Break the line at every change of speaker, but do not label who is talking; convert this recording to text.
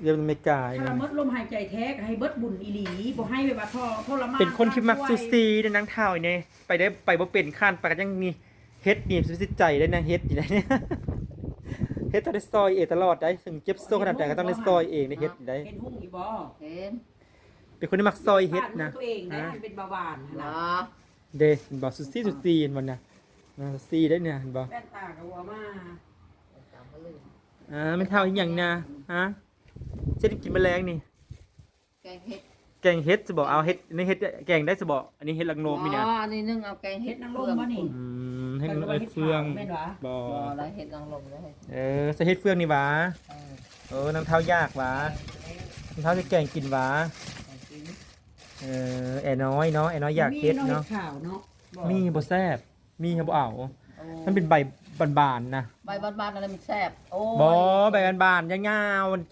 เรียนอเมริกา
ถ้าละมดลมหายใจแท้ก็ให้เบิดบุญอีหลีบ่ให้แบบว่าทรมาน
เป็นคนที่มักซูซีในนังเท้าเนี่ยไปได้ไปบ่เป็นข้านไปก็ยังมีเฮ็ดนี่สุดใจได้นะเฮ็ดอยู่ได้เนี่ยเฮ็ดต้องได้ซอยเองตลอดได้ถึงเจ็บโซ่ขนาดไหนก็ต้องได้ซอยเองในเฮ็ดได้
เห็นหุ่งอีบ่
เห็น
เป็นคนที่มักซอยเฮ็ดนะ
ตัวเองนะมันเป็นเบาหวานนะ
เนาะ
เด้บ่ซูซี่ซูซีมันน่ะซูซีได้เนี่ยเห็นบ่
แว่นตากับวัวมา
ไม่เท่าอีหยังนะฮะเช่นกินแมลงนี่
แกงเห็ด
แกงเฮ็ดจะบอกเอาเฮ็ดนี่เฮ็ดแกงได้จะบอกอันนี้เฮ็ดลังโนมนี่นะ
อันนี้นึ่งเอาแกงเห็
เฮ็
ด
ดนางรมบ่นี่
ให้มันเอ้ยเฟือง
แม่นวะ
บ่
บ่แล้วเห็ดนางรมแล้วเห็ด
ใส่เฮ็ดเฟืองนี่หวา
เออ
น้ำเท้ายากหวาน้ำเท้าจะแกงกินหวา
กิน
แอน้อยเนาะแอน้อยอยากเฮ็ดเนาะ
มีข่าวเนาะ
มีบ่แซ่บมีครับบ่เอา
โอ้
มันเป็นใบบานๆนะ
ใบบ้านๆอะไรมันแซ่บโอ้ย
บ่ใบบานๆยาวๆ